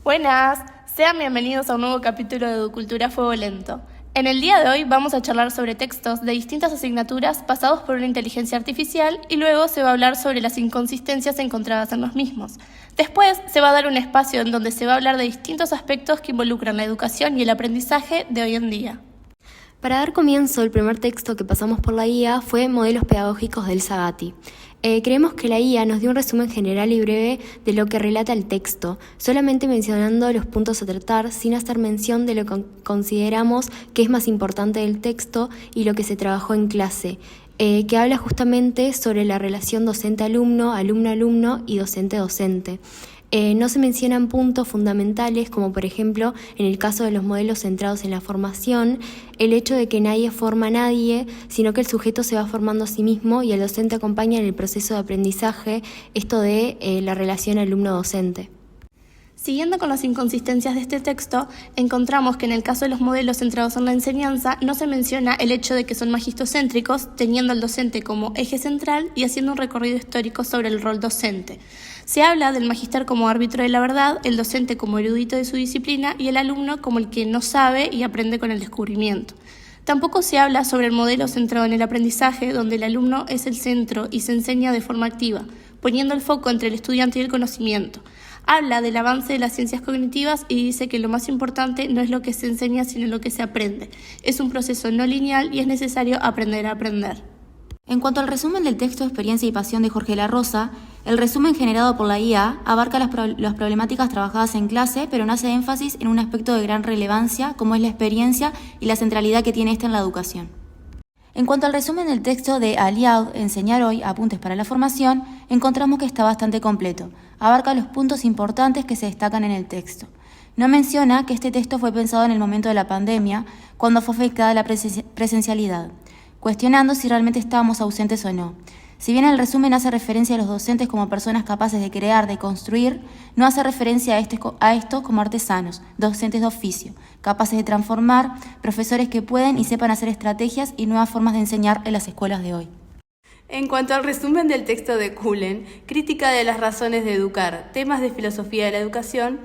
Buenas, sean bienvenidos a un nuevo capítulo de Educultura Fuego Lento. En el día de hoy vamos a charlar sobre textos de distintas asignaturas pasados por una inteligencia artificial y luego se va a hablar sobre las inconsistencias encontradas en los mismos. Después se va a dar un espacio en donde se va a hablar de distintos aspectos que involucran la educación y el aprendizaje de hoy en día. Para dar comienzo, el primer texto que pasamos por la IA fue Modelos Pedagógicos del Sagatti. Creemos que la IA nos dio un resumen general y breve de lo que relata el texto, solamente mencionando los puntos a tratar sin hacer mención de lo que consideramos que es más importante del texto y lo que se trabajó en clase, que habla justamente sobre la relación docente-alumno, alumno-alumno y docente-docente. No se mencionan puntos fundamentales como por ejemplo en el caso de los modelos centrados en la formación, el hecho de que nadie forma a nadie, sino que el sujeto se va formando a sí mismo y el docente acompaña en el proceso de aprendizaje, esto de la relación alumno-docente. Siguiendo con las inconsistencias de este texto, encontramos que en el caso de los modelos centrados en la enseñanza no se menciona el hecho de que son magistocéntricos, teniendo al docente como eje central y haciendo un recorrido histórico sobre el rol docente. Se habla del magister como árbitro de la verdad, el docente como erudito de su disciplina y el alumno como el que no sabe y aprende con el descubrimiento. Tampoco se habla sobre el modelo centrado en el aprendizaje, donde el alumno es el centro y se enseña de forma activa, poniendo el foco entre el estudiante y el conocimiento. Habla del avance de las ciencias cognitivas y dice que lo más importante no es lo que se enseña, sino lo que se aprende. Es un proceso no lineal y es necesario aprender a aprender. En cuanto al resumen del texto Experiencia y Pasión de Jorge La Rosa, el resumen generado por la IA abarca las problemáticas trabajadas en clase, pero no hace énfasis en un aspecto de gran relevancia, como es la experiencia y la centralidad que tiene esta en la educación. En cuanto al resumen del texto de Aliaud, Enseñar hoy, Apuntes para la formación, encontramos que está bastante completo. Abarca los puntos importantes que se destacan en el texto. No menciona que este texto fue pensado en el momento de la pandemia, cuando fue afectada la presencialidad, cuestionando si realmente estábamos ausentes o no. Si bien el resumen hace referencia a los docentes como personas capaces de crear, de construir, no hace referencia a estos como artesanos, docentes de oficio, capaces de transformar, profesores que pueden y sepan hacer estrategias y nuevas formas de enseñar en las escuelas de hoy. En cuanto al resumen del texto de Cullen, Crítica de las razones de educar, temas de filosofía de la educación,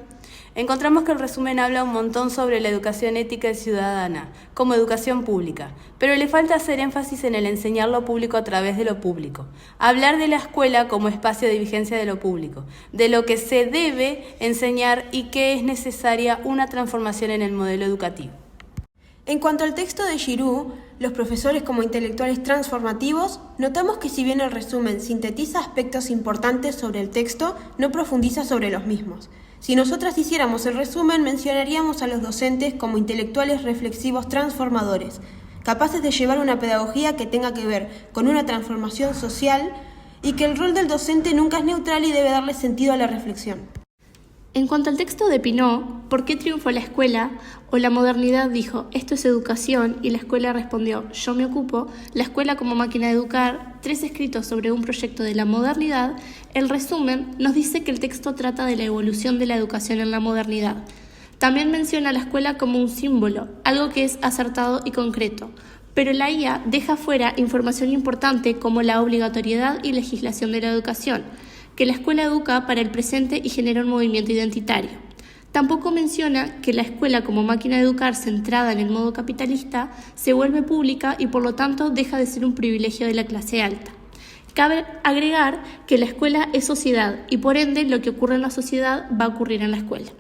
encontramos que el resumen habla un montón sobre la educación ética y ciudadana, como educación pública, pero le falta hacer énfasis en el enseñar lo público a través de lo público, hablar de la escuela como espacio de vigencia de lo público, de lo que se debe enseñar y que es necesaria una transformación en el modelo educativo. En cuanto al texto de Giroux, los profesores como intelectuales transformativos, notamos que si bien el resumen sintetiza aspectos importantes sobre el texto, no profundiza sobre los mismos. Si nosotras hiciéramos el resumen, mencionaríamos a los docentes como intelectuales reflexivos transformadores, capaces de llevar una pedagogía que tenga que ver con una transformación social y que el rol del docente nunca es neutral y debe darle sentido a la reflexión. En cuanto al texto de Pinot, ¿por qué triunfó la escuela? O la modernidad dijo, esto es educación, y la escuela respondió, yo me ocupo, la escuela como máquina de educar, 3 escritos sobre un proyecto de la modernidad, el resumen nos dice que el texto trata de la evolución de la educación en la modernidad. También menciona a la escuela como un símbolo, algo que es acertado y concreto, pero la IA deja fuera información importante como la obligatoriedad y legislación de la educación, que la escuela educa para el presente y genera un movimiento identitario. Tampoco menciona que la escuela como máquina de educar centrada en el modo capitalista se vuelve pública y por lo tanto deja de ser un privilegio de la clase alta. Cabe agregar que la escuela es sociedad y por ende lo que ocurre en la sociedad va a ocurrir en la escuela.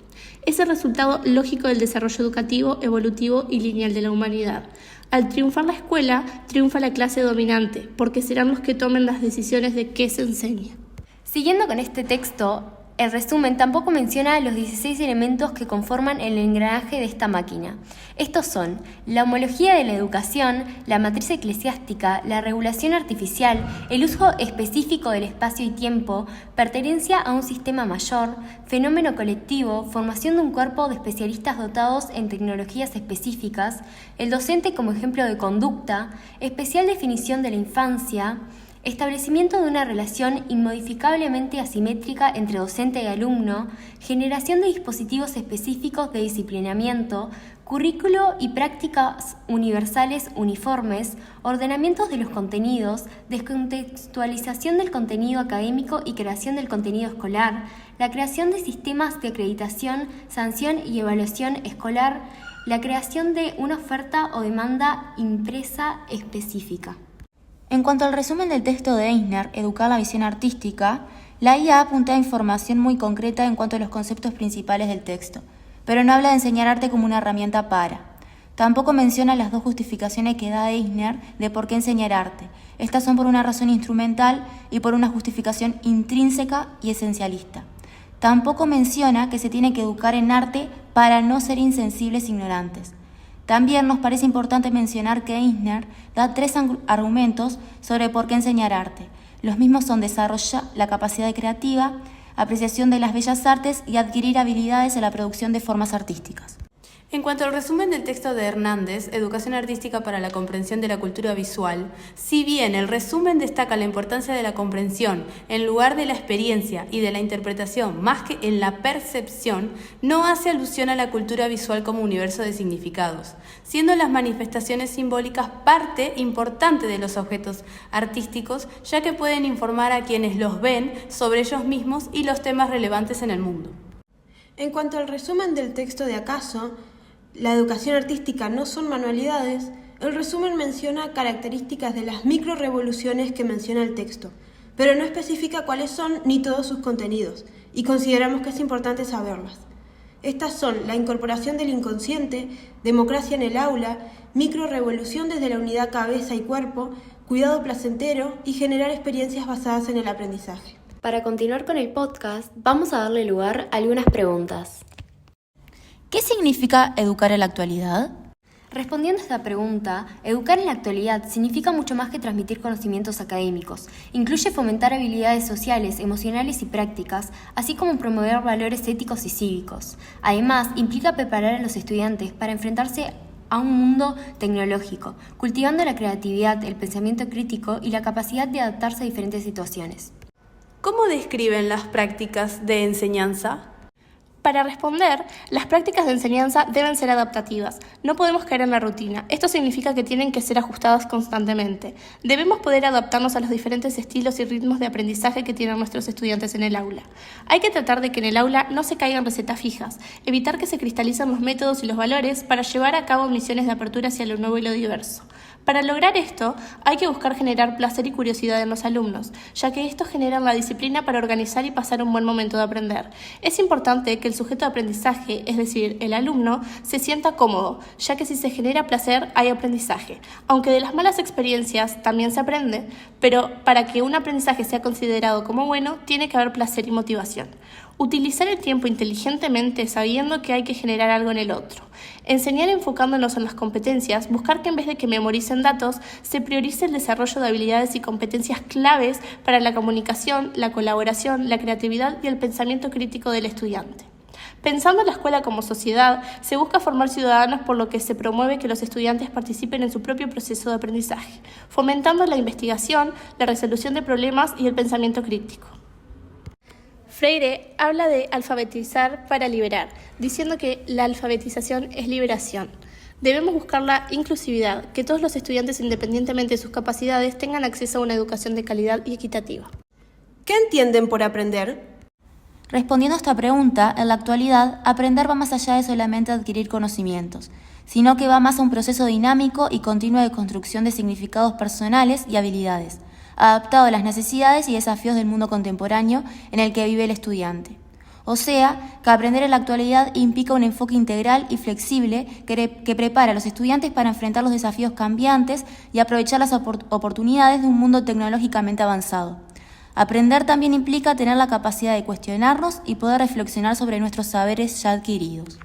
Es el resultado lógico del desarrollo educativo, evolutivo y lineal de la humanidad. Al triunfar la escuela, triunfa la clase dominante, porque serán los que tomen las decisiones de qué se enseña. Siguiendo con este texto, el resumen tampoco menciona los 16 elementos que conforman el engranaje de esta máquina. Estos son la homología de la educación, la matriz eclesiástica, la regulación artificial, el uso específico del espacio y tiempo, pertenencia a un sistema mayor, fenómeno colectivo, formación de un cuerpo de especialistas dotados en tecnologías específicas, el docente como ejemplo de conducta, especial definición de la infancia, establecimiento de una relación inmodificablemente asimétrica entre docente y alumno, generación de dispositivos específicos de disciplinamiento, currículo y prácticas universales uniformes, ordenamientos de los contenidos, descontextualización del contenido académico y creación del contenido escolar, la creación de sistemas de acreditación, sanción y evaluación escolar, la creación de una oferta o demanda impresa específica. En cuanto al resumen del texto de Eisner, Educar la visión artística, la IA apunta a información muy concreta en cuanto a los conceptos principales del texto, pero no habla de enseñar arte como una herramienta para. Tampoco menciona las dos justificaciones que da Eisner de por qué enseñar arte. Estas son por una razón instrumental y por una justificación intrínseca y esencialista. Tampoco menciona que se tiene que educar en arte para no ser insensibles e ignorantes. También nos parece importante mencionar que Eisner da 3 argumentos sobre por qué enseñar arte. Los mismos son desarrollar la capacidad creativa, apreciación de las bellas artes y adquirir habilidades en la producción de formas artísticas. En cuanto al resumen del texto de Hernández, Educación artística para la comprensión de la cultura visual, si bien el resumen destaca la importancia de la comprensión en lugar de la experiencia y de la interpretación más que en la percepción, no hace alusión a la cultura visual como universo de significados, siendo las manifestaciones simbólicas parte importante de los objetos artísticos, ya que pueden informar a quienes los ven sobre ellos mismos y los temas relevantes en el mundo. En cuanto al resumen del texto de Acaso, la educación artística no son manualidades, el resumen menciona características de las microrevoluciones que menciona el texto, pero no especifica cuáles son ni todos sus contenidos, y consideramos que es importante saberlas. Estas son la incorporación del inconsciente, democracia en el aula, microrevolución desde la unidad cabeza y cuerpo, cuidado placentero y generar experiencias basadas en el aprendizaje. Para continuar con el podcast, vamos a darle lugar a algunas preguntas. ¿Qué significa educar en la actualidad? Respondiendo a esta pregunta, educar en la actualidad significa mucho más que transmitir conocimientos académicos. Incluye fomentar habilidades sociales, emocionales y prácticas, así como promover valores éticos y cívicos. Además, implica preparar a los estudiantes para enfrentarse a un mundo tecnológico, cultivando la creatividad, el pensamiento crítico y la capacidad de adaptarse a diferentes situaciones. ¿Cómo describen las prácticas de enseñanza? Para responder, las prácticas de enseñanza deben ser adaptativas. No podemos caer en la rutina. Esto significa que tienen que ser ajustadas constantemente. Debemos poder adaptarnos a los diferentes estilos y ritmos de aprendizaje que tienen nuestros estudiantes en el aula. Hay que tratar de que en el aula no se caigan recetas fijas, evitar que se cristalicen los métodos y los valores para llevar a cabo misiones de apertura hacia lo nuevo y lo diverso. Para lograr esto, hay que buscar generar placer y curiosidad en los alumnos, ya que estos generan la disciplina para organizar y pasar un buen momento de aprender. Es importante que el sujeto de aprendizaje, es decir, el alumno, se sienta cómodo, ya que si se genera placer, hay aprendizaje. Aunque de las malas experiencias también se aprende, pero para que un aprendizaje sea considerado como bueno, tiene que haber placer y motivación. Utilizar el tiempo inteligentemente sabiendo que hay que generar algo en el otro. Enseñar enfocándonos en las competencias, buscar que en vez de que memoricen datos, se priorice el desarrollo de habilidades y competencias claves para la comunicación, la colaboración, la creatividad y el pensamiento crítico del estudiante. Pensando en la escuela como sociedad, se busca formar ciudadanos por lo que se promueve que los estudiantes participen en su propio proceso de aprendizaje, fomentando la investigación, la resolución de problemas y el pensamiento crítico. Freire habla de alfabetizar para liberar, diciendo que la alfabetización es liberación. Debemos buscar la inclusividad, que todos los estudiantes, independientemente de sus capacidades, tengan acceso a una educación de calidad y equitativa. ¿Qué entienden por aprender? Respondiendo a esta pregunta, en la actualidad, aprender va más allá de solamente adquirir conocimientos, sino que va más a un proceso dinámico y continuo de construcción de significados personales y habilidades, adaptado a las necesidades y desafíos del mundo contemporáneo en el que vive el estudiante. O sea, que aprender en la actualidad implica un enfoque integral y flexible que prepara a los estudiantes para enfrentar los desafíos cambiantes y aprovechar las oportunidades de un mundo tecnológicamente avanzado. Aprender también implica tener la capacidad de cuestionarnos y poder reflexionar sobre nuestros saberes ya adquiridos.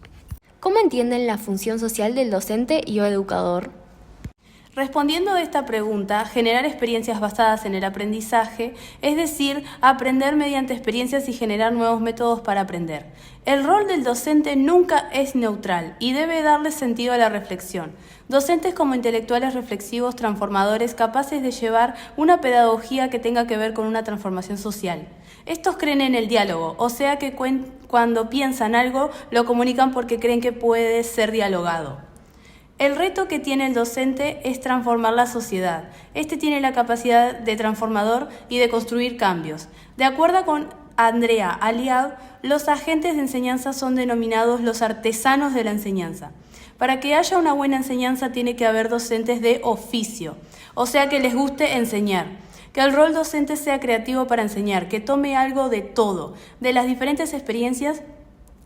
¿Cómo entienden la función social del docente y o educador? Respondiendo a esta pregunta, generar experiencias basadas en el aprendizaje, es decir, aprender mediante experiencias y generar nuevos métodos para aprender. El rol del docente nunca es neutral y debe darle sentido a la reflexión. Docentes como intelectuales reflexivos, transformadores, capaces de llevar una pedagogía que tenga que ver con una transformación social. Estos creen en el diálogo, o sea que cuando piensan algo, lo comunican porque creen que puede ser dialogado. El reto que tiene el docente es transformar la sociedad. Este tiene la capacidad de transformador y de construir cambios. De acuerdo con Andrea Aliad, los agentes de enseñanza son denominados los artesanos de la enseñanza. Para que haya una buena enseñanza tiene que haber docentes de oficio, o sea que les guste enseñar. Que el rol docente sea creativo para enseñar, que tome algo de todo, de las diferentes experiencias,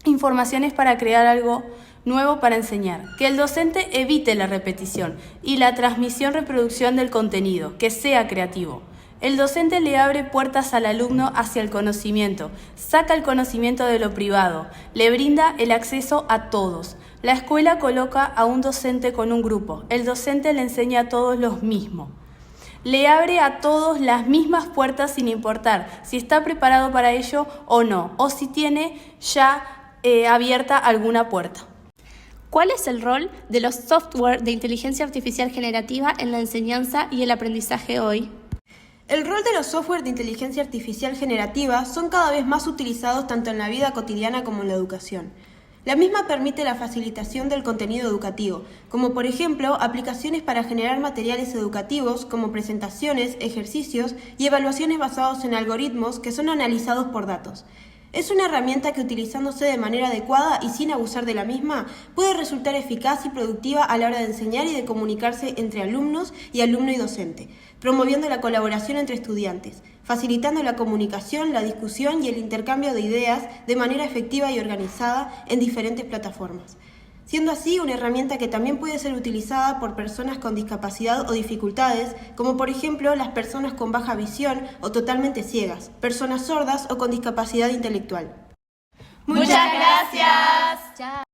informaciones para crear algo nuevo para enseñar, que el docente evite la repetición y la transmisión-reproducción del contenido, que sea creativo. El docente le abre puertas al alumno hacia el conocimiento, saca el conocimiento de lo privado, le brinda el acceso a todos. La escuela coloca a un docente con un grupo, el docente le enseña a todos los mismos. Le abre a todos las mismas puertas sin importar si está preparado para ello o no, o si tiene ya abierta alguna puerta. ¿Cuál es el rol de los software de inteligencia artificial generativa en la enseñanza y el aprendizaje hoy? El rol de los software de inteligencia artificial generativa son cada vez más utilizados tanto en la vida cotidiana como en la educación. La misma permite la facilitación del contenido educativo, como por ejemplo aplicaciones para generar materiales educativos como presentaciones, ejercicios y evaluaciones basados en algoritmos que son analizados por datos. Es una herramienta que utilizándose de manera adecuada y sin abusar de la misma, puede resultar eficaz y productiva a la hora de enseñar y de comunicarse entre alumnos y alumno y docente, promoviendo la colaboración entre estudiantes, facilitando la comunicación, la discusión y el intercambio de ideas de manera efectiva y organizada en diferentes plataformas. Siendo así una herramienta que también puede ser utilizada por personas con discapacidad o dificultades, como por ejemplo las personas con baja visión o totalmente ciegas, personas sordas o con discapacidad intelectual. ¡Muchas gracias!